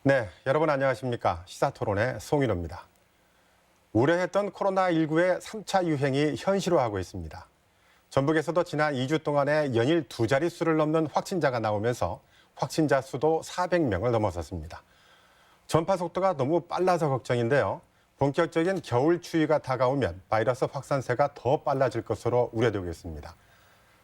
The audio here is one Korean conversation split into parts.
네, 여러분 안녕하십니까. 시사토론의 송인호입니다. 우려했던 코로나19의 3차 유행이 현실화하고 있습니다. 전북에서도 지난 2주 동안에 연일 두 자릿수를 넘는 확진자가 나오면서 확진자 수도 400명을 넘어섰습니다. 전파 속도가 너무 빨라서 걱정인데요. 본격적인 겨울 추위가 다가오면 바이러스 확산세가 더 빨라질 것으로 우려되고 있습니다.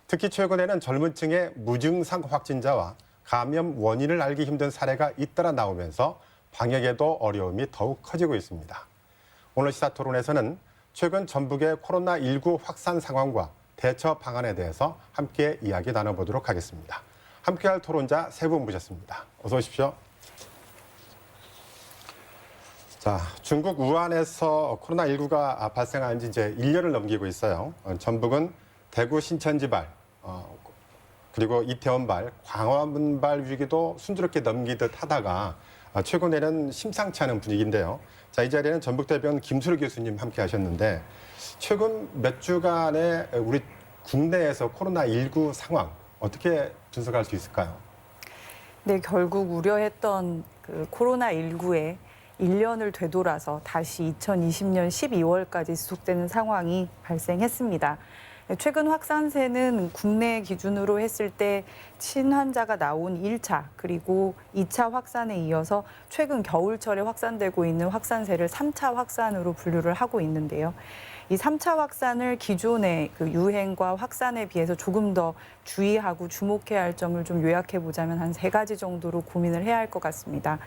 특히 최근에는 젊은 층의 무증상 확진자와 감염 원인을 알기 힘든 사례가 잇따라 나오면서 방역에도 어려움이 더욱 커지고 있습니다. 오늘 시사토론에서는 최근 전북의 코로나19 확산 상황과 대처 방안에 대해서 함께 이야기 나눠보도록 하겠습니다. 함께할 토론자 세 분 모셨습니다. 어서 오십시오. 자, 중국 우한에서 코로나19가 발생한 지 이제 1년을 넘기고 있어요. 전북은 대구 신천지발, 그리고 이태원발, 광화문발 위기도 순조롭게 넘기듯 하다가 최근에는 심상치 않은 분위기인데요. 자, 이 자리에는 전북대병원 김수로 교수님 함께 하셨는데 최근 몇 주간의 우리 국내에서 코로나19 상황 어떻게 분석할 수 있을까요? 네, 결국 우려했던 그 코로나19에 1년을 되돌아서 다시 2020년 12월까지 지속되는 상황이 발생했습니다. 최근 확산세는 국내 기준으로 했을 때 신환자가 나온 1차 그리고 2차 확산에 이어서 최근 겨울철에 확산되고 있는 확산세를 3차 확산으로 분류를 하고 있는데요. 이 3차 확산을 기존의 그 유행과 확산에 비해서 조금 더 주의하고 주목해야 할 점을 좀 요약해 보자면 한 3가지 정도로 고민을 해야 할 것 같습니다.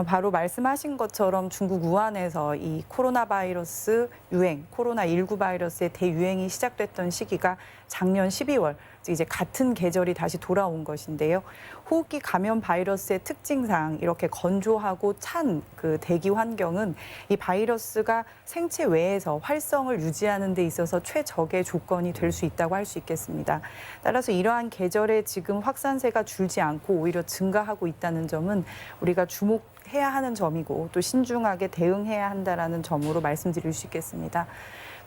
바로 말씀하신 것처럼 중국 우한에서 이 코로나 바이러스 유행, 코로나19 바이러스의 대유행이 시작됐던 시기가 작년 12월, 이제 같은 계절이 다시 돌아온 것인데요. 호흡기 감염 바이러스의 특징상 이렇게 건조하고 찬 그 대기 환경은 이 바이러스가 생체 외에서 활성을 유지하는 데 있어서 최적의 조건이 될 수 있다고 할 수 있겠습니다. 따라서 이러한 계절에 지금 확산세가 줄지 않고 오히려 증가하고 있다는 점은 우리가 주목해야 하는 점이고 또 신중하게 대응해야 한다는 점으로 말씀드릴 수 있겠습니다.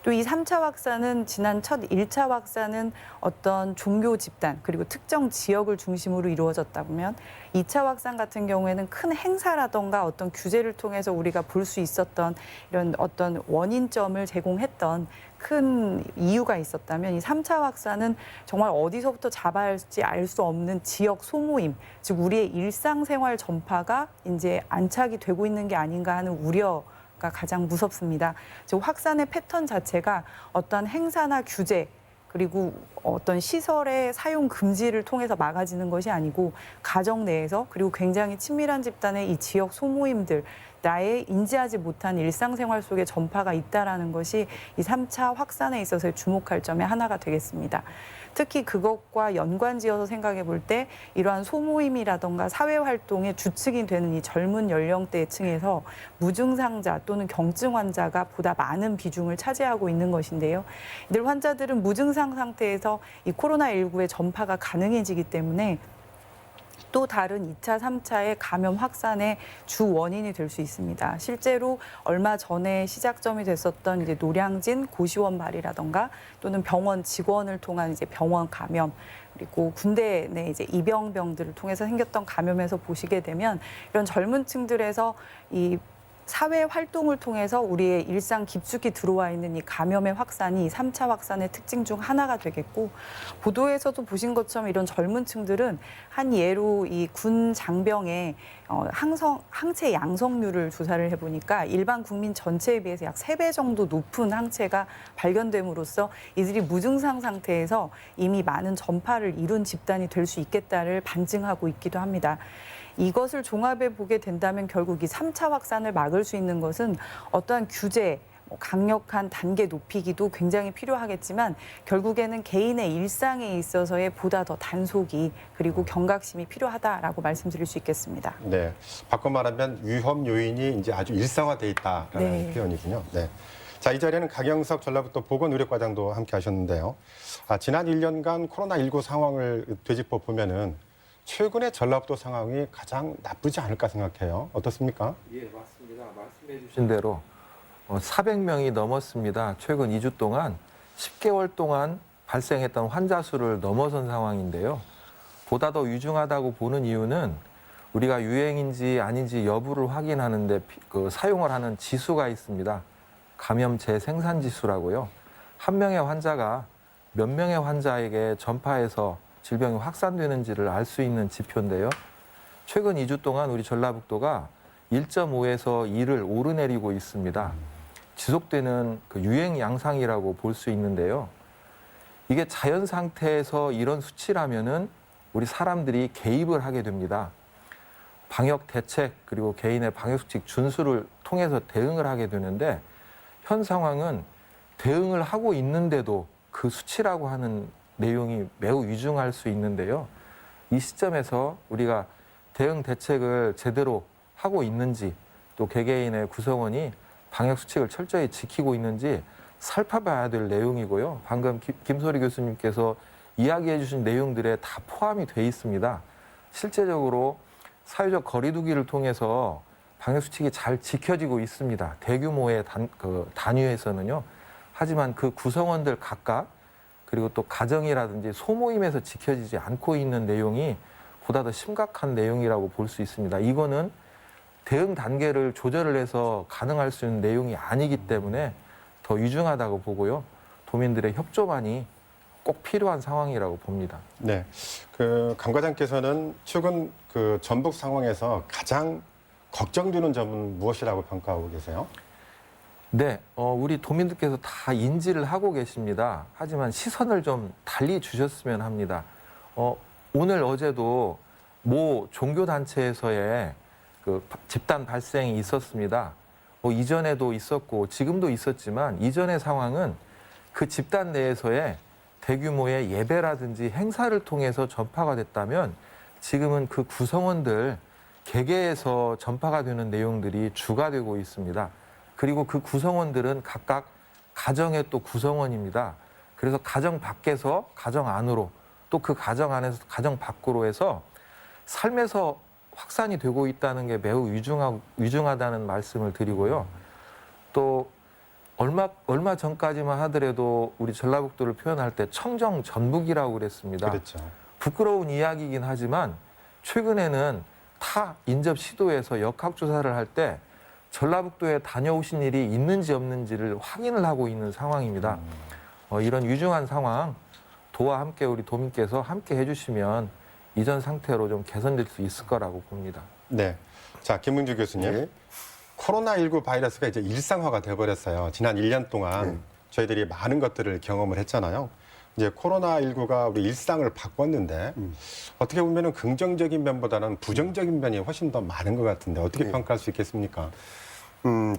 또 이 3차 확산은 지난 첫 1차 확산은 어떤 종교 집단 그리고 특정 지역을 중심으로 이루어졌다면 2차 확산 같은 경우에는 큰 행사라던가 어떤 규제를 통해서 우리가 볼 수 있었던 이런 어떤 원인점을 제공했던 큰 이유가 있었다면 이 3차 확산은 정말 어디서부터 잡아야 할지 알 수 없는 지역 소모임, 즉 우리의 일상생활 전파가 이제 안착이 되고 있는 게 아닌가 하는 우려 가 가장 무섭습니다. 즉 확산의 패턴 자체가 어떤 행사나 규제 그리고 어떤 시설의 사용 금지를 통해서 막아지는 것이 아니고 가정 내에서 그리고 굉장히 친밀한 집단의 이 지역 소모임들 나의 인지하지 못한 일상생활 속에 전파가 있다라는 것이 이 3차 확산에 있어서 주목할 점의 하나가 되겠습니다. 특히 그것과 연관지어서 생각해 볼 때 이러한 소모임이라던가 사회활동의 주축이 되는 이 젊은 연령대층에서 무증상자 또는 경증 환자가 보다 많은 비중을 차지하고 있는 것인데요. 이들 환자들은 무증상 상태에서 이 코로나19의 전파가 가능해지기 때문에 또 다른 2차, 3차의 감염 확산의 주 원인이 될 수 있습니다. 실제로 얼마 전에 시작점이 됐었던 이제 노량진 고시원발이라던가 또는 병원 직원을 통한 이제 병원 감염 그리고 군대 내 이제 입영병들을 통해서 생겼던 감염에서 보시게 되면 이런 젊은 층들에서 이 사회 활동을 통해서 우리의 일상 깊숙이 들어와 있는 이 감염의 확산이 이 3차 확산의 특징 중 하나가 되겠고 보도에서도 보신 것처럼 이런 젊은 층들은 한 예로 이 군 장병의 항체 양성률을 조사를 해보니까 일반 국민 전체에 비해서 약 3배 정도 높은 항체가 발견됨으로써 이들이 무증상 상태에서 이미 많은 전파를 이룬 집단이 될 수 있겠다를 반증하고 있기도 합니다. 이것을 종합해 보게 된다면 결국 이 3차 확산을 막을 수 있는 것은 어떠한 규제, 강력한 단계 높이기도 굉장히 필요하겠지만 결국에는 개인의 일상에 있어서의 보다 더 단속이 그리고 경각심이 필요하다라고 말씀드릴 수 있겠습니다. 네, 바꿔 말하면 위험 요인이 이제 아주 일상화돼 있다라는 표현이군요. 네. 자, 이 자리에는 강영석 전라북도 보건의료과장도 함께 하셨는데요. 지난 1년간 코로나19 상황을 되짚어 보면은 최근의 전라북도 상황이 가장 나쁘지 않을까 생각해요. 어떻습니까? 예, 맞습니다. 말씀해 주신 대로 400명이 넘었습니다. 최근 2주 동안 10개월 동안 발생했던 환자 수를 넘어선 상황인데요. 보다 더 위중하다고 보는 이유는 우리가 유행인지 아닌지 여부를 확인하는데 그 사용을 하는 지수가 있습니다. 감염 재생산 지수라고요. 한 명의 환자가 몇 명의 환자에게 전파해서 질병이 확산되는지를 알 수 있는 지표인데요. 최근 2주 동안 우리 전라북도가 1.5에서 2를 오르내리고 있습니다. 지속되는 그 유행 양상이라고 볼 수 있는데요. 이게 자연 상태에서 이런 수치라면은 우리 사람들이 개입을 하게 됩니다. 방역 대책 그리고 개인의 방역 수칙 준수를 통해서 대응을 하게 되는데 현 상황은 대응을 하고 있는데도 그 수치라고 하는 내용이 매우 위중할 수 있는데요. 이 시점에서 우리가 대응 대책을 제대로 하고 있는지 또 개개인의 구성원이 방역 수칙을 철저히 지키고 있는지 살펴봐야 될 내용이고요. 방금 김소리 교수님께서 이야기해 주신 내용들에 다 포함이 돼 있습니다. 실제적으로 사회적 거리두기를 통해서 방역 수칙이 잘 지켜지고 있습니다. 대규모의 단위에서는요. 하지만 그 구성원들 각각 그리고 또 가정이라든지 소모임에서 지켜지지 않고 있는 내용이 보다 더 심각한 내용이라고 볼 수 있습니다. 이거는 대응 단계를 조절을 해서 가능할 수 있는 내용이 아니기 때문에 더 위중하다고 보고요. 도민들의 협조만이 꼭 필요한 상황이라고 봅니다. 네, 강 과장께서는 최근 전북 상황에서 가장 걱정되는 점은 무엇이라고 평가하고 계세요? 네, 우리 도민들께서 다 인지를 하고 계십니다. 하지만 시선을 좀 달리 주셨으면 합니다. 오늘 어제도 모 종교단체에서의 그 집단 발생이 있었습니다. 이전에도 있었고 지금도 있었지만 이전의 상황은 그 집단 내에서의 대규모의 예배라든지 행사를 통해서 전파가 됐다면 지금은 그 구성원들 개개에서 전파가 되는 내용들이 주가 되고 있습니다. 그리고 그 구성원들은 각각 가정의 또 구성원입니다. 그래서 가정 밖에서 가정 안으로 또 그 가정 안에서 가정 밖으로 해서 삶에서 확산이 되고 있다는 게 매우 위중하다는 말씀을 드리고요. 또 얼마 전까지만 하더라도 우리 전라북도를 표현할 때 청정 전북이라고 그랬습니다. 그렇죠. 부끄러운 이야기이긴 하지만 최근에는 타 인접 시도에서 역학조사를 할 때 전라북도에 다녀오신 일이 있는지 없는지를 확인을 하고 있는 상황입니다. 이런 위중한 상황 도와 함께 우리 도민께서 함께 해주시면 이전 상태로 좀 개선될 수 있을 거라고 봅니다. 네, 자 김문주 교수님, 네. 코로나19 바이러스가 이제 일상화가 돼버렸어요. 지난 1년 동안 네. 저희들이 많은 것들을 경험을 했잖아요. 이제 코로나19가 우리 일상을 바꿨는데 어떻게 보면은 긍정적인 면보다는 부정적인 면이 훨씬 더 많은 것 같은데 어떻게 네. 평가할 수 있겠습니까?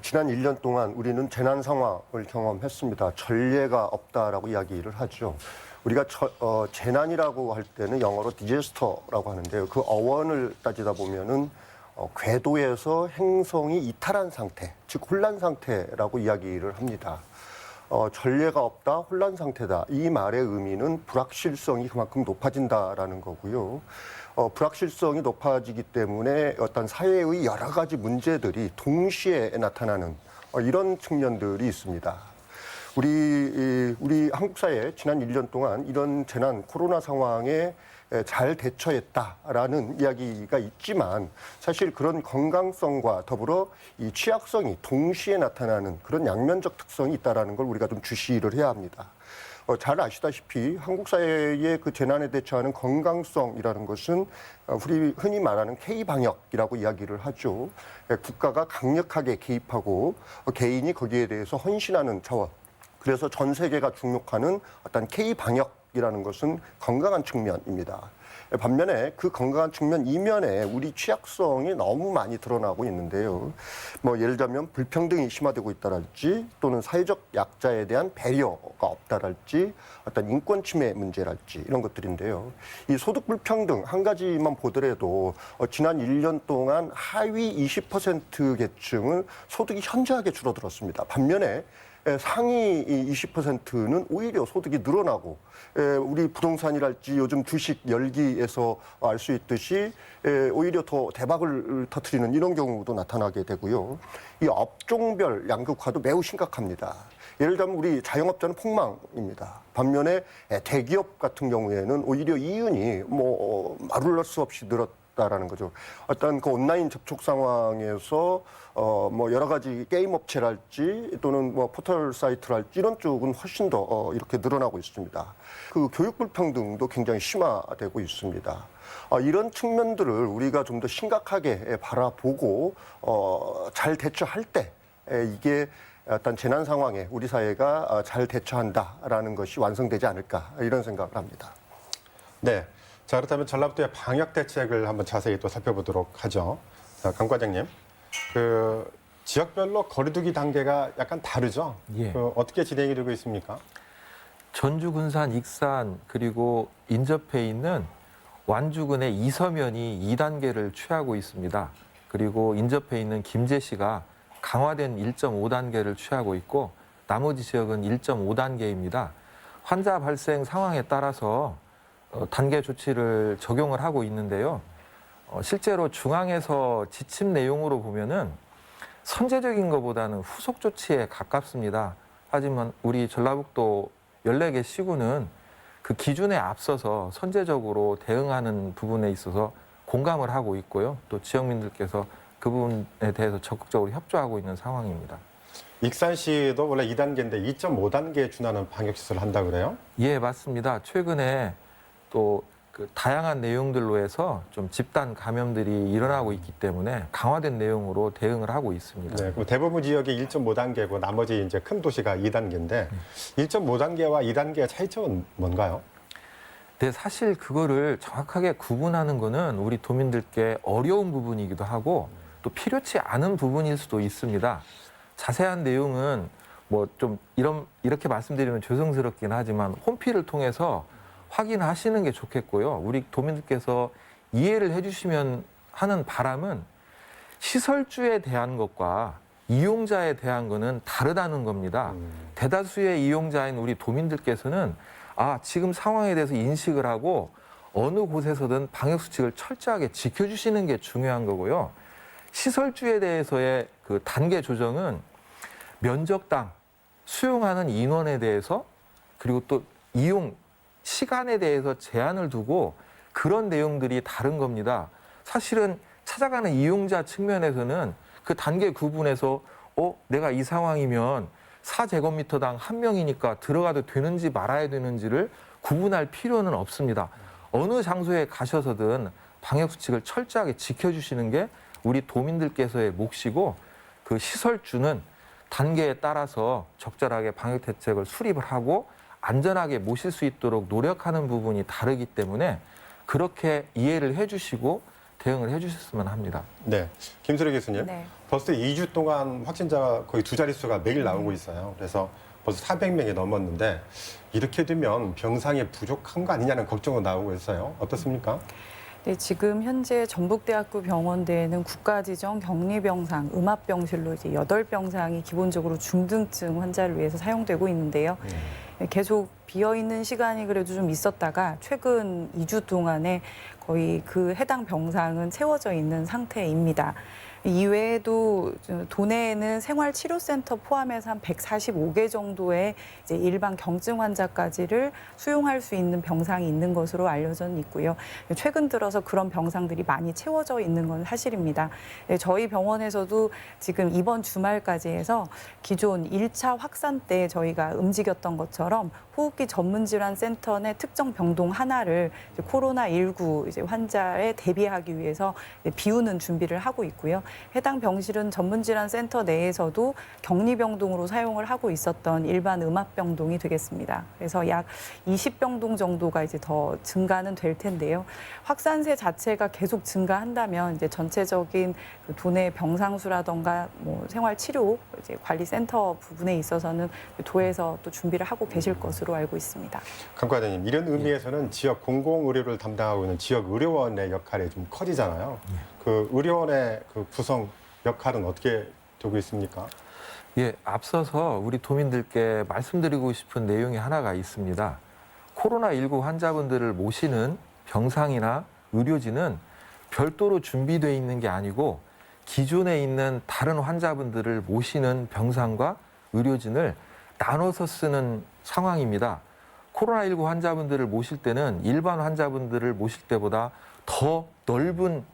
지난 1년 동안 우리는 재난 상황을 경험했습니다. 전례가 없다라고 이야기를 하죠. 우리가 재난이라고 할 때는 영어로 디제스터라고 하는데요. 그 어원을 따지다 보면은 궤도에서 행성이 이탈한 상태, 즉 혼란 상태라고 이야기를 합니다. 전례가 없다, 혼란 상태다. 이 말의 의미는 불확실성이 그만큼 높아진다라는 거고요. 불확실성이 높아지기 때문에 어떤 사회의 여러 가지 문제들이 동시에 나타나는 이런 측면들이 있습니다. 우리 한국 사회 지난 1년 동안 이런 재난 코로나 상황에 잘 대처했다라는 이야기가 있지만 사실 그런 건강성과 더불어 이 취약성이 동시에 나타나는 그런 양면적 특성이 있다라는 걸 우리가 좀 주시를 해야 합니다. 잘 아시다시피 한국 사회의 그 재난에 대처하는 건강성이라는 것은 우리 흔히 말하는 K방역이라고 이야기를 하죠. 국가가 강력하게 개입하고 개인이 거기에 대해서 헌신하는 차원. 그래서 전 세계가 주목하는 어떤 K방역이라는 것은 건강한 측면입니다. 반면에 그 건강한 측면 이면에 우리 취약성이 너무 많이 드러나고 있는데요. 예를 들면 불평등이 심화되고 있다랄지 또는 사회적 약자에 대한 배려가 없다랄지 어떤 인권 침해 문제랄지 이런 것들인데요. 이 소득 불평등 한 가지만 보더라도 지난 1년 동안 하위 20% 계층은 소득이 현저하게 줄어들었습니다. 반면에 상위 20%는 오히려 소득이 늘어나고 우리 부동산이랄지 요즘 주식 열기에서 알 수 있듯이 오히려 더 대박을 터뜨리는 이런 경우도 나타나게 되고요. 이 업종별 양극화도 매우 심각합니다. 예를 들면 우리 자영업자는 폭망입니다. 반면에 대기업 같은 경우에는 오히려 이윤이 말을 할 수 없이 늘었다. 있었다라는 거죠. 어떤 그 온라인 접촉 상황에서 뭐 여러 가지 게임 업체랄지 또는 뭐 포털 사이트랄지 이런 쪽은 훨씬 더 이렇게 늘어나고 있습니다. 그 교육 불평등도 굉장히 심화되고 있습니다. 이런 측면들을 우리가 좀 더 심각하게 바라보고 잘 대처할 때 이게 어떤 재난 상황에 우리 사회가 잘 대처한다라는 것이 완성되지 않을까 이런 생각을 합니다. 네. 자, 그렇다면 전라북도의 방역 대책을 한번 자세히 또 살펴보도록 하죠. 자, 강 과장님. 그 지역별로 거리두기 단계가 약간 다르죠? 예. 어떻게 진행이 되고 있습니까? 전주, 군산, 익산 그리고 인접해 있는 완주군의 이서면이 2단계를 취하고 있습니다. 그리고 인접해 있는 김제시가 강화된 1.5단계를 취하고 있고 나머지 지역은 1.5단계입니다. 환자 발생 상황에 따라서 단계 조치를 적용을 하고 있는데요. 실제로 중앙에서 지침 내용으로 보면은 선제적인 것보다는 후속 조치에 가깝습니다. 하지만 우리 전라북도 14개 시군은 그 기준에 앞서서 선제적으로 대응하는 부분에 있어서 공감을 하고 있고요. 또 지역민들께서 그 부분에 대해서 적극적으로 협조하고 있는 상황입니다. 익산시도 원래 2단계인데 2.5단계에 준하는 방역시설을 한다 그래요? 예, 맞습니다. 최근에 또 그 다양한 내용들로 해서 좀 집단 감염들이 일어나고 있기 때문에 강화된 내용으로 대응을 하고 있습니다. 네, 그럼 대부분 지역이 1.5단계고 나머지 이제 큰 도시가 2단계인데 1.5단계와 2단계의 차이점은 뭔가요? 네, 사실 그거를 정확하게 구분하는 거는 우리 도민들께 어려운 부분이기도 하고 또 필요치 않은 부분일 수도 있습니다. 자세한 내용은 뭐 좀 이렇게 말씀드리면 죄송스럽긴 하지만 홈피를 통해서 확인하시는 게 좋겠고요. 우리 도민들께서 이해를 해주시면 하는 바람은 시설주에 대한 것과 이용자에 대한 거는 다르다는 겁니다. 대다수의 이용자인 우리 도민들께서는 지금 상황에 대해서 인식을 하고 어느 곳에서든 방역수칙을 철저하게 지켜주시는 게 중요한 거고요. 시설주에 대해서의 그 단계 조정은 면적당, 수용하는 인원에 대해서 그리고 또 이용 시간에 대해서 제한을 두고 그런 내용들이 다른 겁니다. 사실은 찾아가는 이용자 측면에서는 그 단계 구분에서 내가 이 상황이면 4제곱미터당 한 명이니까 들어가도 되는지 말아야 되는지를 구분할 필요는 없습니다. 어느 장소에 가셔서든 방역수칙을 철저하게 지켜주시는 게 우리 도민들께서의 몫이고 그 시설주는 단계에 따라서 적절하게 방역 대책을 수립을 하고 안전하게 모실 수 있도록 노력하는 부분이 다르기 때문에 그렇게 이해를 해주시고 대응을 해주셨으면 합니다. 네, 김수리 교수님. 네. 벌써 2주 동안 확진자가 거의 두 자릿수가 매일 나오고 있어요. 그래서 벌써 400명이 넘었는데 이렇게 되면 병상이 부족한 거 아니냐는 걱정도 나오고 있어요. 어떻습니까? 네, 지금 현재 전북대학교 병원대에는 국가지정 격리병상, 음압병실로 이제 8병상이 기본적으로 중등증 환자를 위해서 사용되고 있는데요. 계속 비어있는 시간이 그래도 좀 있었다가 최근 2주 동안에 거의 그 해당 병상은 채워져 있는 상태입니다. 이외에도 도내에는 생활치료센터 포함해서 한 145개 정도의 이제 일반 경증 환자까지를 수용할 수 있는 병상이 있는 것으로 알려져 있고요. 최근 들어서 그런 병상들이 많이 채워져 있는 건 사실입니다. 저희 병원에서도 지금 이번 주말까지 해서 기존 1차 확산 때 저희가 움직였던 것처럼 호흡기 전문질환 센터 내 특정 병동 하나를 이제 코로나19 이제 환자에 대비하기 위해서 비우는 준비를 하고 있고요. 해당 병실은 전문질환센터 내에서도 격리병동으로 사용을 하고 있었던 일반 음압병동이 되겠습니다. 그래서 약 20병동 정도가 이제 더 증가는 될 텐데요. 확산세 자체가 계속 증가한다면 이제 전체적인 그 도내 병상수라던가 뭐 생활치료 이제 관리센터 부분에 있어서는 도에서 또 준비를 하고 계실 것으로 알고 있습니다. 강 과장님, 이런 의미에서는 지역 공공의료를 담당하고 있는 지역 의료원의 역할이 좀 커지잖아요. 그 의료원의 그 구성 역할은 어떻게 되고 있습니까? 예, 앞서서 우리 도민들께 말씀드리고 싶은 내용이 하나가 있습니다. 코로나19 환자분들을 모시는 병상이나 의료진은 별도로 준비되어 있는 게 아니고 기존에 있는 다른 환자분들을 모시는 병상과 의료진을 나눠서 쓰는 상황입니다. 코로나19 환자분들을 모실 때는 일반 환자분들을 모실 때보다 더 넓은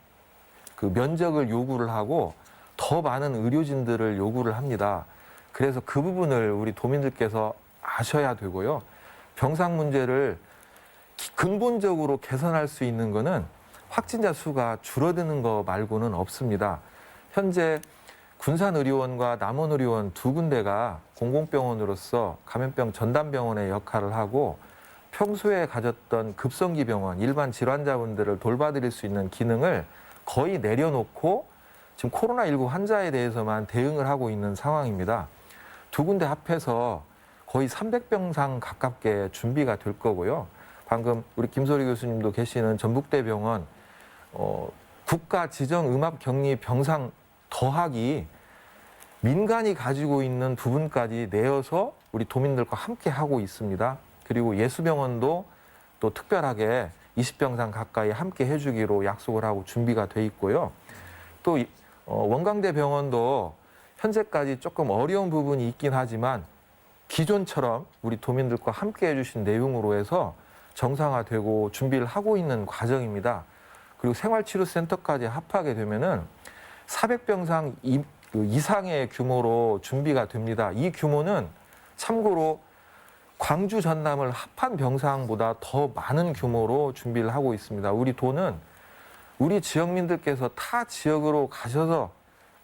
그 면적을 요구를 하고 더 많은 의료진들을 요구를 합니다. 그래서 그 부분을 우리 도민들께서 아셔야 되고요. 병상 문제를 근본적으로 개선할 수 있는 거는 확진자 수가 줄어드는 거 말고는 없습니다. 현재 군산의료원과 남원의료원 두 군데가 공공병원으로서 감염병 전담병원의 역할을 하고 평소에 가졌던 급성기 병원, 일반 질환자분들을 돌봐드릴 수 있는 기능을 거의 내려놓고 지금 코로나19 환자에 대해서만 대응을 하고 있는 상황입니다. 두 군데 합해서 거의 300병상 가깝게 준비가 될 거고요. 방금 우리 김소리 교수님도 계시는 전북대병원 국가 지정 음압 격리 병상 더하기 민간이 가지고 있는 부분까지 내어서 우리 도민들과 함께 하고 있습니다. 그리고 예수병원도 또 특별하게 20병상 가까이 함께 해주기로 약속을 하고 준비가 돼 있고요. 또 원광대 병원도 현재까지 조금 어려운 부분이 있긴 하지만 기존처럼 우리 도민들과 함께 해주신 내용으로 해서 정상화되고 준비를 하고 있는 과정입니다. 그리고 생활치료센터까지 합하게 되면은 400병상 이상의 규모로 준비가 됩니다. 이 규모는 참고로 광주 전남을 합한 병상보다 더 많은 규모로 준비를 하고 있습니다. 우리 도는 우리 지역민들께서 타 지역으로 가셔서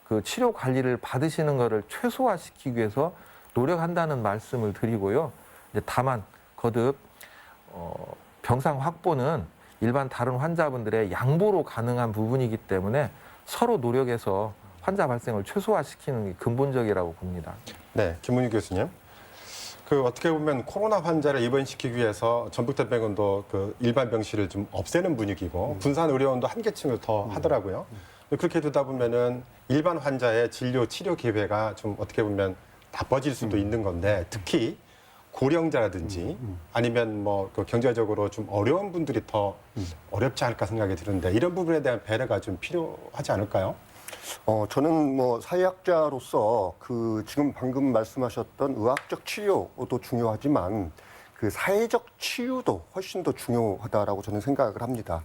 그 치료 관리를 받으시는 것을 최소화시키기 위해서 노력한다는 말씀을 드리고요. 이제 다만 거듭 병상 확보는 일반 다른 환자분들의 양보로 가능한 부분이기 때문에 서로 노력해서 환자 발생을 최소화시키는 게 근본적이라고 봅니다. 네, 김문희 교수님. 그 어떻게 보면 코로나 환자를 입원시키기 위해서 전북대병원도 그 일반 병실을 좀 없애는 분위기고 군산의료원도 한 계층을 더 하더라고요. 그렇게 되다 보면은 일반 환자의 진료 치료 기회가 좀 어떻게 보면 나빠질 수도 있는 건데 특히 고령자라든지 아니면 뭐 그 경제적으로 좀 어려운 분들이 더 어렵지 않을까 생각이 드는데 이런 부분에 대한 배려가 좀 필요하지 않을까요? 저는 뭐 사회학자로서 그 지금 방금 말씀하셨던 의학적 치료도 중요하지만 그 사회적 치유도 훨씬 더 중요하다라고 저는 생각을 합니다.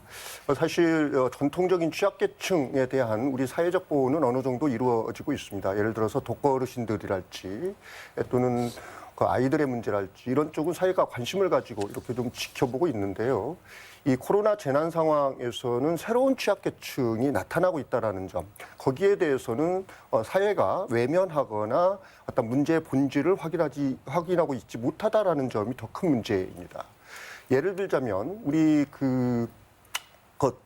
사실 전통적인 취약계층에 대한 우리 사회적 보호는 어느 정도 이루어지고 있습니다. 예를 들어서 독거어르신들이랄지 또는 그 아이들의 문제랄지 이런 쪽은 사회가 관심을 가지고 이렇게 좀 지켜보고 있는데요. 이 코로나 재난 상황에서는 새로운 취약계층이 나타나고 있다는 점, 거기에 대해서는 사회가 외면하거나 어떤 문제의 본질을 확인하고 있지 못하다라는 점이 더 큰 문제입니다. 예를 들자면 우리 그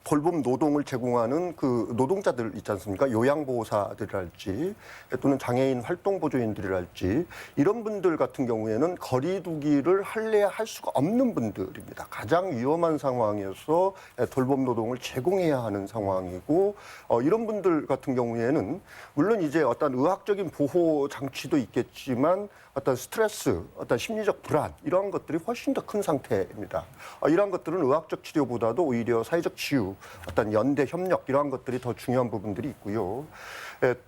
돌봄 노동을 제공하는 그 노동자들 있지 않습니까? 요양보호사들이랄지 또는 장애인 활동보조인들이랄지 이런 분들 같은 경우에는 거리두기를 할래야 할 수가 없는 분들입니다. 가장 위험한 상황에서 돌봄 노동을 제공해야 하는 상황이고 이런 분들 같은 경우에는 물론 이제 어떤 의학적인 보호 장치도 있겠지만 어떤 스트레스, 어떤 심리적 불안 이러한 것들이 훨씬 더 큰 상태입니다. 이러한 것들은 의학적 치료보다도 오히려 사회적 치유, 어떤 연대 협력 이러한 것들이 더 중요한 부분들이 있고요.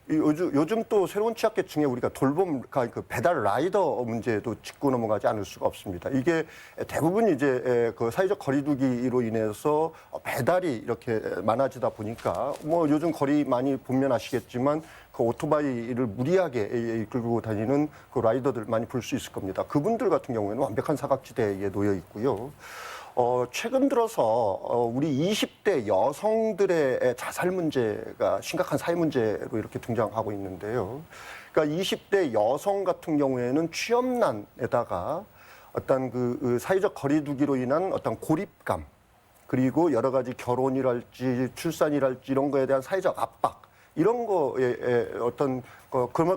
요즘 또 새로운 취약계층에 우리가 돌봄, 그 배달 라이더 문제도 짚고 넘어가지 않을 수가 없습니다. 이게 대부분 이제 그 사회적 거리두기로 인해서 배달이 이렇게 많아지다 보니까 뭐 요즘 거리 많이 보면 아시겠지만 그 오토바이를 무리하게 이끌고 다니는 그 라이더들 많이 볼 수 있을 겁니다. 그분들 같은 경우에는 완벽한 사각지대에 놓여 있고요. 최근 들어서 우리 20대 여성들의 자살 문제가 심각한 사회 문제로 이렇게 등장하고 있는데요. 그러니까 20대 여성 같은 경우에는 취업난에다가 어떤 그 사회적 거리두기로 인한 어떤 고립감 그리고 여러 가지 결혼이랄지 출산이랄지 이런 거에 대한 사회적 압박 이런 거에 어떤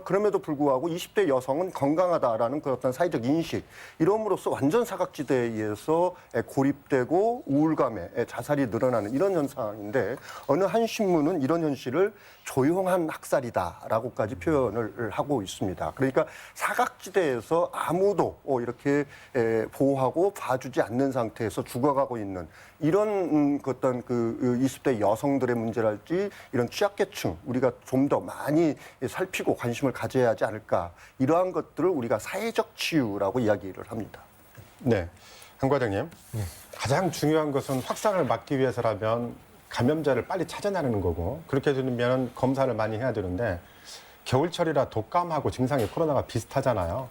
그럼에도 불구하고 20대 여성은 건강하다라는 그 어떤 사회적 인식 이럼으로써 완전 사각지대에 의해서 고립되고 우울감에 자살이 늘어나는 이런 현상인데 어느 한 신문은 이런 현실을 조용한 학살이다라고까지 표현을 하고 있습니다. 그러니까 사각지대에서 아무도 이렇게 보호하고 봐주지 않는 상태에서 죽어가고 있는 이런 어떤 그 20대 여성들의 문제랄지 이런 취약계층 우리가 좀 더 많이 살피고 관심을 가져야 하지 않을까 이러한 것들을 우리가 사회적 치유라고 이야기를 합니다. 네, 한 과장님. 가장 중요한 것은 확산을 막기 위해서라면 감염자를 빨리 찾아내는 거고 그렇게 되면 검사를 많이 해야 되는데 겨울철이라 독감하고 증상이 코로나가 비슷하잖아요.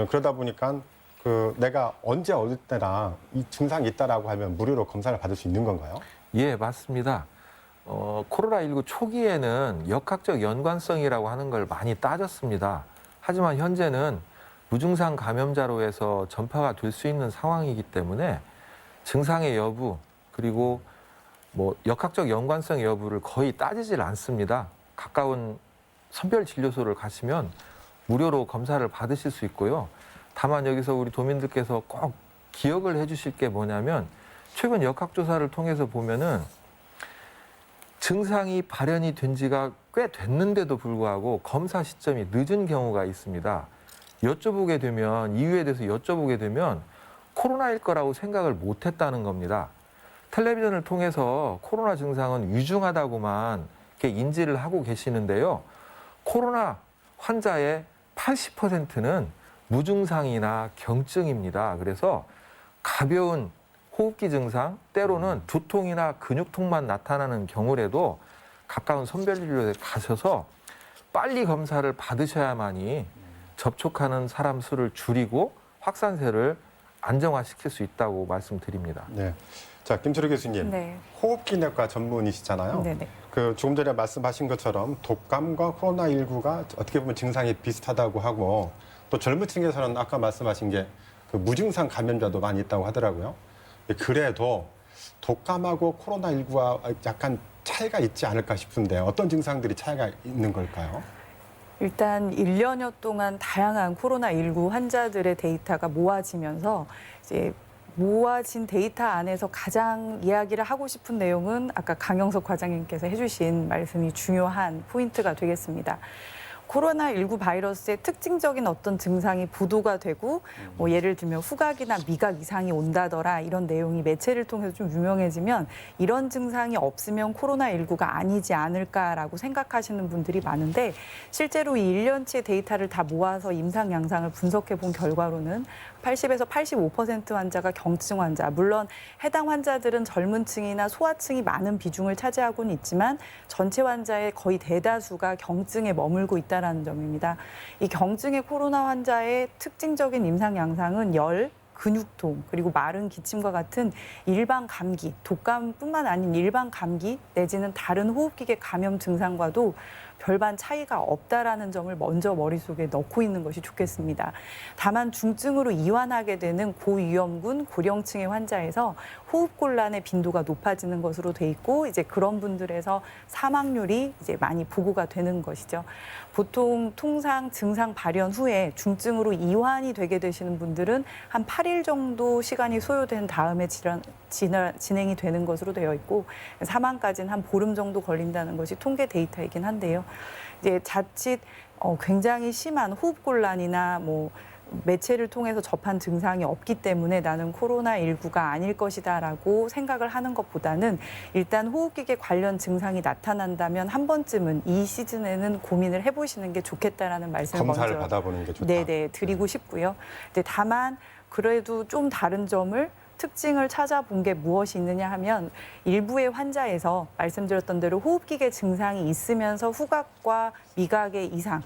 그러다 보니까 내가 언제 어디 때나 이 증상이 있다라고 하면 무료로 검사를 받을 수 있는 건가요? 예, 맞습니다. 코로나19 초기에는 역학적 연관성이라고 하는 걸 많이 따졌습니다. 하지만 현재는 무증상 감염자로 해서 전파가 될 수 있는 상황이기 때문에 증상의 여부 그리고 역학적 연관성 여부를 거의 따지질 않습니다. 가까운 선별진료소를 가시면 무료로 검사를 받으실 수 있고요. 다만 여기서 우리 도민들께서 꼭 기억을 해주실 게 뭐냐면 최근 역학조사를 통해서 보면은 증상이 발현이 된 지가 꽤 됐는데도 불구하고 검사 시점이 늦은 경우가 있습니다. 여쭤보게 되면 이유에 대해서 여쭤보게 되면 코로나일 거라고 생각을 못했다는 겁니다. 텔레비전을 통해서 코로나 증상은 위중하다고만 이렇게 인지를 하고 계시는데요. 코로나 환자의 80%는 무증상이나 경증입니다. 그래서 가벼운 호흡기 증상, 때로는 두통이나 근육통만 나타나는 경우라도 가까운 선별진료소에 가셔서 빨리 검사를 받으셔야만이 접촉하는 사람 수를 줄이고 확산세를 안정화시킬 수 있다고 말씀드립니다. 네. 자, 김철우 교수님, 네. 호흡기내과 전문이시잖아요. 네네. 조금 전에 말씀하신 것처럼 독감과 코로나19가 어떻게 보면 증상이 비슷하다고 하고 또 젊은 층에서는 아까 말씀하신 게 무증상 감염자도 많이 있다고 하더라고요. 그래도 독감하고 코로나19와 약간 차이가 있지 않을까 싶은데 어떤 증상들이 차이가 있는 걸까요? 일단 1년여 동안 다양한 코로나19 환자들의 데이터가 모아지면서 이제 모아진 데이터 안에서 가장 이야기를 하고 싶은 내용은 아까 강영석 과장님께서 해주신 말씀이 중요한 포인트가 되겠습니다. 코로나19 바이러스의 특징적인 어떤 증상이 보도가 되고 예를 들면 후각이나 미각 이상이 온다더라 이런 내용이 매체를 통해서 좀 유명해지면 이런 증상이 없으면 코로나19가 아니지 않을까라고 생각하시는 분들이 많은데 실제로 이 1년치의 데이터를 다 모아서 임상 양상을 분석해 본 결과로는 80에서 85% 환자가 경증 환자, 물론 해당 환자들은 젊은 층이나 소아층이 많은 비중을 차지하고는 있지만 전체 환자의 거의 대다수가 경증에 머물고 있다는 점입니다. 이 경증의 코로나 환자의 특징적인 임상 양상은 열, 근육통, 그리고 마른 기침과 같은 일반 감기, 독감뿐만 아닌 일반 감기 내지는 다른 호흡기계 감염 증상과도 별반 차이가 없다라는 점을 먼저 머릿속에 넣고 있는 것이 좋겠습니다. 다만 중증으로 이완하게 되는 고위험군, 고령층의 환자에서 호흡곤란의 빈도가 높아지는 것으로 돼 있고 이제 그런 분들에서 사망률이 이제 많이 보고가 되는 것이죠. 보통 통상 증상 발현 후에 중증으로 이완이 되게 되시는 분들은 한 8일 정도 시간이 소요된 다음에 진행이 되는 것으로 되어 있고 사망까지는 한 보름 정도 걸린다는 것이 통계 데이터이긴 한데요. 이제 자칫 굉장히 심한 호흡곤란이나 매체를 통해서 접한 증상이 없기 때문에 나는 코로나19가 아닐 것이다라고 생각을 하는 것보다는 일단 호흡기계 관련 증상이 나타난다면 한 번쯤은 이 시즌에는 고민을 해보시는 게 좋겠다라는 말씀을 검사를 먼저 받아보는 게 좋다. 네네 드리고 싶고요. 근데 다만 그래도 좀 다른 점을 특징을 찾아본 게 무엇이 있느냐 하면 일부의 환자에서 말씀드렸던 대로 호흡기계 증상이 있으면서 후각과 미각의 이상,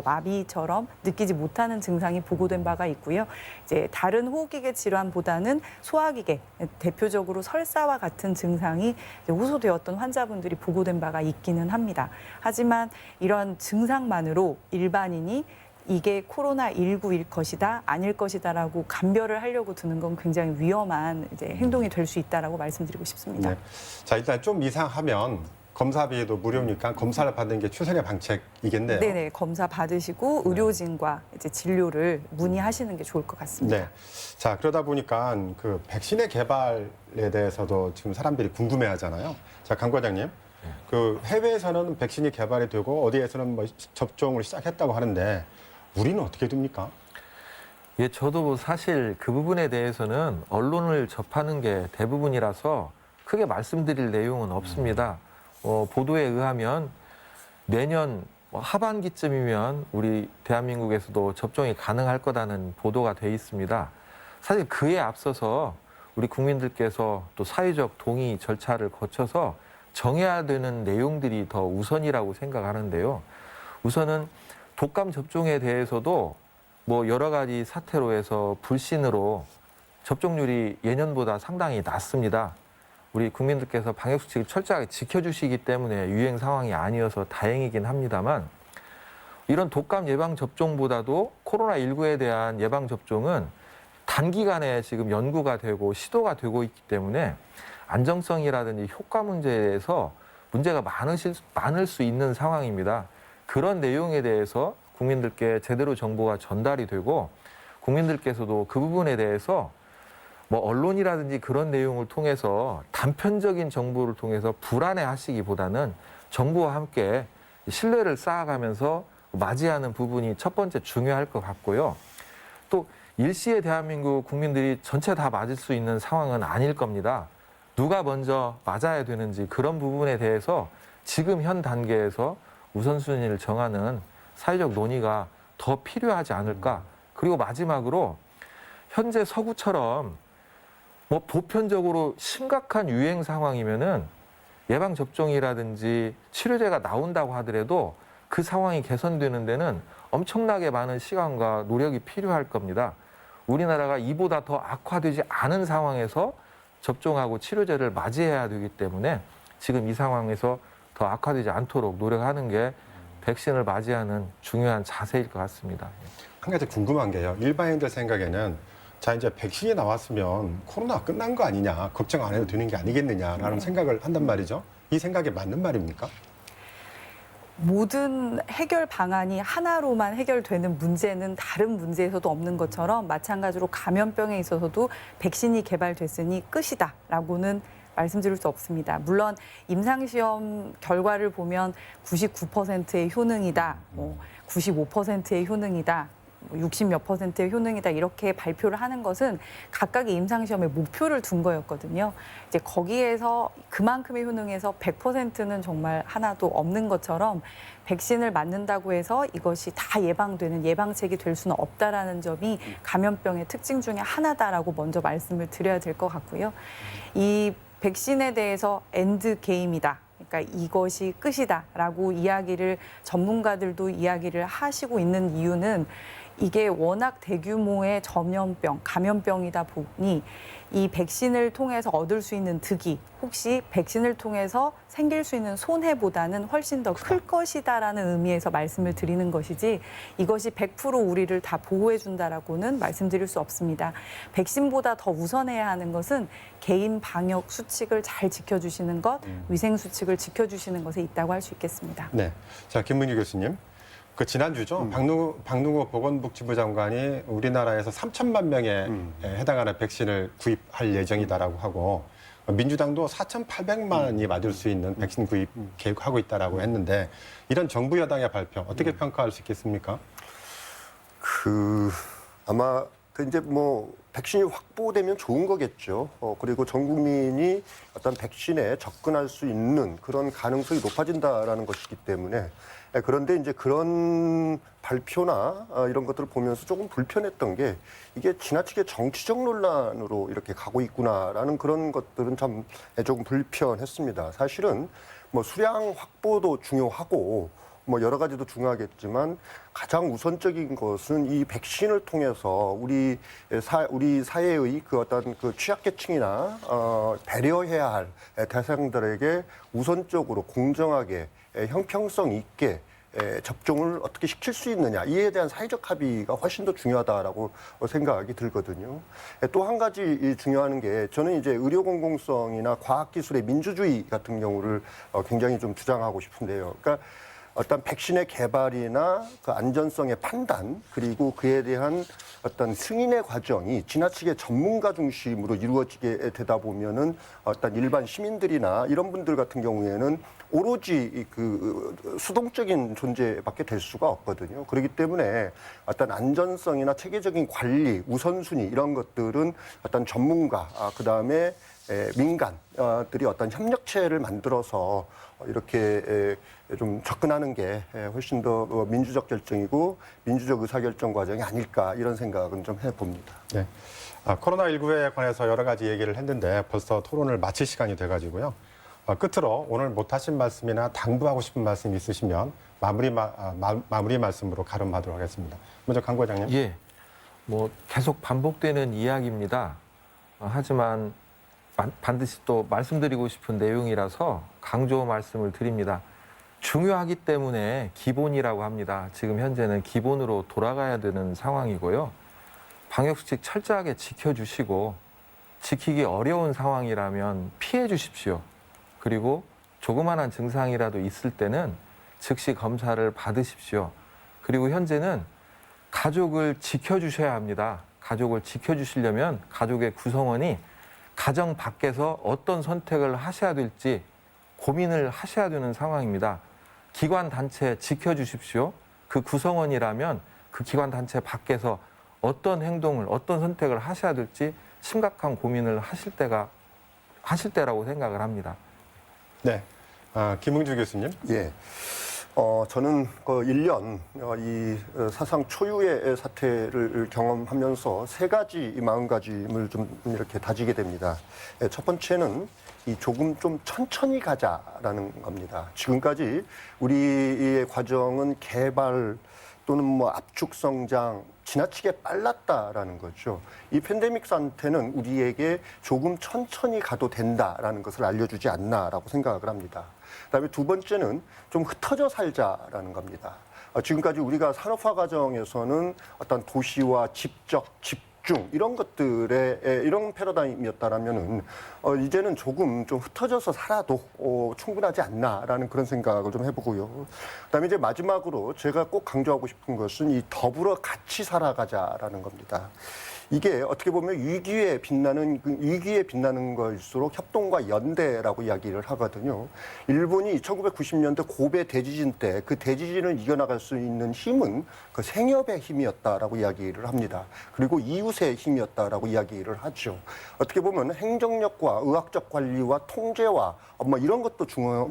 마비처럼 느끼지 못하는 증상이 보고된 바가 있고요. 이제 다른 호흡기계 질환보다는 소화기계, 대표적으로 설사와 같은 증상이 호소되었던 환자분들이 보고된 바가 있기는 합니다. 하지만 이런 증상만으로 일반인이 이게 코로나19일 것이다, 아닐 것이다라고 감별을 하려고 드는 건 굉장히 위험한 이제 행동이 될 수 있다라고 말씀드리고 싶습니다. 네. 자, 일단 좀 이상하면 검사비도 무료니까 검사를 받는 게 최선의 방책이겠네요. 네네, 검사 받으시고 의료진과 이제 진료를 문의하시는 게 좋을 것 같습니다. 네. 자, 그러다 보니까 백신의 개발에 대해서도 지금 사람들이 궁금해하잖아요. 자, 강 과장님, 해외에서는 백신이 개발이 되고 어디에서는 접종을 시작했다고 하는데 우리는 어떻게 됩니까? 예, 저도 사실 그 부분에 대해서는 언론을 접하는 게 대부분이라서 크게 말씀드릴 내용은 없습니다. 보도에 의하면 내년 하반기쯤이면 우리 대한민국에서도 접종이 가능할 거라는 보도가 돼 있습니다. 사실 그에 앞서서 우리 국민들께서 또 사회적 동의 절차를 거쳐서 정해야 되는 내용들이 더 우선이라고 생각하는데요. 우선은 독감 접종에 대해서도 뭐 여러 가지 사태로 해서 불신으로 접종률이 예년보다 상당히 낮습니다. 우리 국민들께서 방역수칙을 철저하게 지켜주시기 때문에 유행 상황이 아니어서 다행이긴 합니다만 이런 독감 예방접종보다도 코로나19에 대한 예방접종은 단기간에 지금 연구가 되고 시도가 되고 있기 때문에 안정성이라든지 효과 문제에 대해서 문제가 많을 수 있는 상황입니다. 그런 내용에 대해서 국민들께 제대로 정보가 전달이 되고 국민들께서도 그 부분에 대해서 뭐 언론이라든지 그런 내용을 통해서 단편적인 정보를 통해서 불안해하시기보다는 정부와 함께 신뢰를 쌓아가면서 맞이하는 부분이 첫 번째 중요할 것 같고요. 또 일시에 대한민국 국민들이 전체 다 맞을 수 있는 상황은 아닐 겁니다. 누가 먼저 맞아야 되는지 그런 부분에 대해서 지금 현 단계에서 우선순위를 정하는 사회적 논의가 더 필요하지 않을까. 그리고 마지막으로 현재 서구처럼 뭐 보편적으로 심각한 유행 상황이면은 예방접종이라든지 치료제가 나온다고 하더라도 그 상황이 개선되는 데는 엄청나게 많은 시간과 노력이 필요할 겁니다. 우리나라가 이보다 더 악화되지 않은 상황에서 접종하고 치료제를 맞이해야 되기 때문에 지금 이 상황에서 더 악화되지 않도록 노력하는 게 백신을 맞이하는 중요한 자세일 것 같습니다. 한 가지 궁금한 게요. 일반인들 생각에는 자 이제 백신이 나왔으면 코로나 끝난 거 아니냐, 걱정 안 해도 되는 게 아니겠느냐라는 생각을 한단 말이죠. 이 생각이 맞는 말입니까? 모든 해결 방안이 하나로만 해결되는 문제는 다른 문제에서도 없는 것처럼 마찬가지로 감염병에 있어서도 백신이 개발됐으니 끝이다라고는 말씀드릴 수 없습니다. 물론 임상시험 결과를 보면 99%의 효능이다, 95%의 효능이다, 60몇 %의 효능이다 이렇게 발표를 하는 것은 각각의 임상시험에 목표를 둔 거였거든요. 이제 거기에서 그만큼의 효능에서 100%는 정말 하나도 없는 것처럼 백신을 맞는다고 해서 이것이 다 예방되는 예방책이 될 수는 없다라는 점이 감염병의 특징 중에 하나다라고 먼저 말씀을 드려야 될 것 같고요. 이 백신에 대해서 엔드 게임이다. 그러니까 이것이 끝이다라고 이야기를 전문가들도 이야기를 하시고 있는 이유는 이게 워낙 대규모의 전염병, 감염병이다 보니 이 백신을 통해서 얻을 수 있는 득이 혹시 백신을 통해서 생길 수 있는 손해보다는 훨씬 더 클 것이다라는 의미에서 말씀을 드리는 것이지 이것이 100% 우리를 다 보호해준다라고는 말씀드릴 수 없습니다. 백신보다 더 우선해야 하는 것은 개인 방역 수칙을 잘 지켜주시는 것, 위생 수칙을 지켜주시는 것에 있다고 할 수 있겠습니다. 네. 자, 김문희 교수님. 그 지난주죠. 박능호 보건복지부 장관이 우리나라에서 3천만 명에 해당하는 백신을 구입할 예정이다라고 하고 민주당도 4,800만이 맞을 수 있는 백신 구입 계획하고 있다라고 했는데 이런 정부 여당의 발표 어떻게 평가할 수 있겠습니까? 아마 이제 뭐 백신이 확보되면 좋은 거겠죠. 그리고 전 국민이 어떤 백신에 접근할 수 있는 그런 가능성이 높아진다라는 것이기 때문에 그런데 이제 그런 발표나 이런 것들을 보면서 조금 불편했던 게 이게 지나치게 정치적 논란으로 이렇게 가고 있구나라는 그런 것들은 참 조금 불편했습니다. 사실은 뭐 수량 확보도 중요하고 뭐 여러 가지도 중요하겠지만 가장 우선적인 것은 이 백신을 통해서 우리 사회의 그 어떤 그 취약계층이나 배려해야 할 대상들에게 우선적으로 공정하게 형평성 있게 접종을 어떻게 시킬 수 있느냐 이에 대한 사회적 합의가 훨씬 더 중요하다라고 생각이 들거든요. 또 한 가지 중요한 게 저는 이제 의료 공공성이나 과학기술의 민주주의 같은 경우를 굉장히 좀 주장하고 싶은데요. 그러니까 어떤 백신의 개발이나 그 안전성의 판단 그리고 그에 대한 어떤 승인의 과정이 지나치게 전문가 중심으로 이루어지게 되다 보면은 어떤 일반 시민들이나 이런 분들 같은 경우에는 오로지 그 수동적인 존재밖에 될 수가 없거든요. 그렇기 때문에 어떤 안전성이나 체계적인 관리, 우선순위 이런 것들은 어떤 전문가, 그다음에 민간들이 어떤 협력체를 만들어서 이렇게 좀 접근하는 게 훨씬 더 민주적 결정이고 민주적 의사결정 과정이 아닐까 이런 생각은 좀 해봅니다. 네. 코로나19에 관해서 여러 가지 얘기를 했는데 벌써 토론을 마칠 시간이 돼가지고요. 끝으로 오늘 못하신 말씀이나 당부하고 싶은 말씀 있으시면 마무리 말씀으로 가름하도록 하겠습니다. 먼저 강 부장님. 예, 뭐 계속 반복되는 이야기입니다. 하지만 반드시 또 말씀드리고 싶은 내용이라서 강조 말씀을 드립니다. 중요하기 때문에 기본이라고 합니다. 지금 현재는 기본으로 돌아가야 되는 상황이고요. 방역수칙 철저하게 지켜주시고 지키기 어려운 상황이라면 피해 주십시오. 그리고 조그마한 증상이라도 있을 때는 즉시 검사를 받으십시오. 그리고 현재는 가족을 지켜주셔야 합니다. 가족을 지켜주시려면 가족의 구성원이 가정 밖에서 어떤 선택을 하셔야 될지 고민을 하셔야 되는 상황입니다. 기관 단체 지켜주십시오. 그 구성원이라면 그 기관 단체 밖에서 어떤 행동을, 어떤 선택을 하셔야 될지 심각한 고민을 하실 때라고 생각을 합니다. 네, 김흥주 교수님. 예. 저는 그 1년 이 사상 초유의 사태를 경험하면서 세 가지 마음가짐을 좀 이렇게 다지게 됩니다. 첫 번째는 이 조금 좀 천천히 가자라는 겁니다. 지금까지 우리의 과정은 개발 또는 뭐 압축 성장 지나치게 빨랐다라는 거죠. 이 팬데믹 상태는 우리에게 조금 천천히 가도 된다라는 것을 알려주지 않나라고 생각을 합니다. 그다음에 두 번째는 좀 흩어져 살자라는 겁니다. 지금까지 우리가 산업화 과정에서는 어떤 도시와 집적, 집중 이런 것들의 이런 패러다임이었다라면은 이제는 조금 좀 흩어져서 살아도 충분하지 않나라는 그런 생각을 좀 해보고요. 그다음에 이제 마지막으로 제가 꼭 강조하고 싶은 것은 이 더불어 같이 살아가자라는 겁니다. 이게 어떻게 보면 위기에 빛나는 것일수록 협동과 연대라고 이야기를 하거든요. 일본이 1990년대 고베 대지진 때 그 대지진을 이겨나갈 수 있는 힘은 그 생협의 힘이었다라고 이야기를 합니다. 그리고 이웃의 힘이었다라고 이야기를 하죠. 어떻게 보면 행정력과 의학적 관리와 통제와 뭐 이런 것도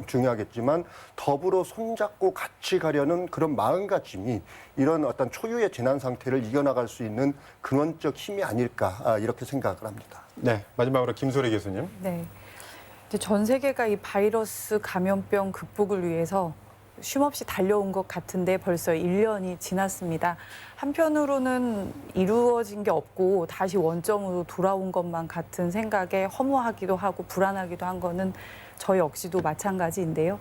중요하겠지만 더불어 손잡고 같이 가려는 그런 마음가짐이 이런 어떤 초유의 재난 상태를 이겨나갈 수 있는 근원적 힘이 아닐까 이렇게 생각을 합니다. 네, 마지막으로 김소리 교수님. 네. 이제 전 세계가 이 바이러스 감염병 극복을 위해서 쉼없이 달려온 것 같은데 벌써 1년이 지났습니다. 한편으로는 이루어진 게 없고 다시 원점으로 돌아온 것만 같은 생각에 허무하기도 하고 불안하기도 한 거는 저 역시도 마찬가지인데요.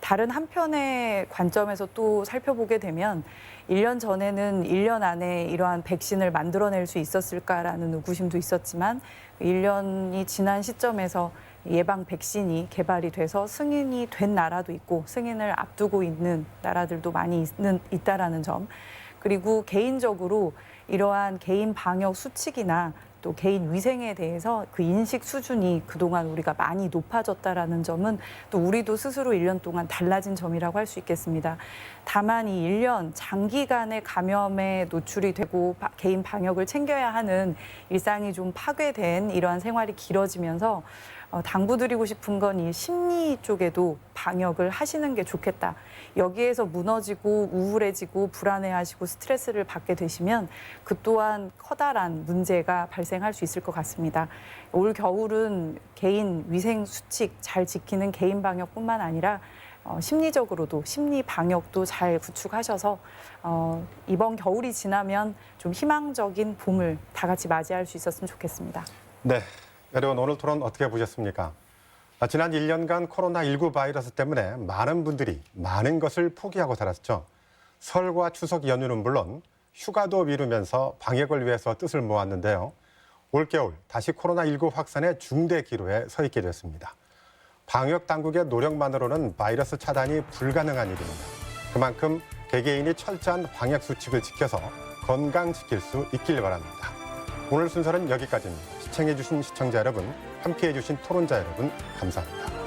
다른 한편의 관점에서 또 살펴보게 되면 1년 전에는 1년 안에 이러한 백신을 만들어낼 수 있었을까라는 의구심도 있었지만 1년이 지난 시점에서 예방 백신이 개발이 돼서 승인이 된 나라도 있고 승인을 앞두고 있는 나라들도 많이 있다라는 점, 그리고 개인적으로 이러한 개인 방역 수칙이나 또 개인 위생에 대해서 그 인식 수준이 그동안 우리가 많이 높아졌다라는 점은 또 우리도 스스로 1년 동안 달라진 점이라고 할 수 있겠습니다. 다만 이 1년 장기간의 감염에 노출이 되고 개인 방역을 챙겨야 하는 일상이 좀 파괴된 이러한 생활이 길어지면서 당부드리고 싶은 건 이 심리 쪽에도 방역을 하시는 게 좋겠다. 여기에서 무너지고 우울해지고 불안해하시고 스트레스를 받게 되시면 그 또한 커다란 문제가 발생할 수 있을 것 같습니다. 올 겨울은 개인 위생 수칙 잘 지키는 개인 방역뿐만 아니라 심리적으로도 심리 방역도 잘 구축하셔서 이번 겨울이 지나면 좀 희망적인 봄을 다 같이 맞이할 수 있었으면 좋겠습니다. 네, 여러분 오늘 토론 어떻게 보셨습니까? 지난 1년간 코로나19 바이러스 때문에 많은 분들이 많은 것을 포기하고 살았죠. 설과 추석 연휴는 물론 휴가도 미루면서 방역을 위해서 뜻을 모았는데요. 올겨울 다시 코로나19 확산의 중대 기로에 서 있게 됐습니다. 방역 당국의 노력만으로는 바이러스 차단이 불가능한 일입니다. 그만큼 개개인이 철저한 방역 수칙을 지켜서 건강 지킬 수 있길 바랍니다. 오늘 순서는 여기까지입니다. 시청해주신 시청자 여러분, 함께해주신 토론자 여러분, 감사합니다.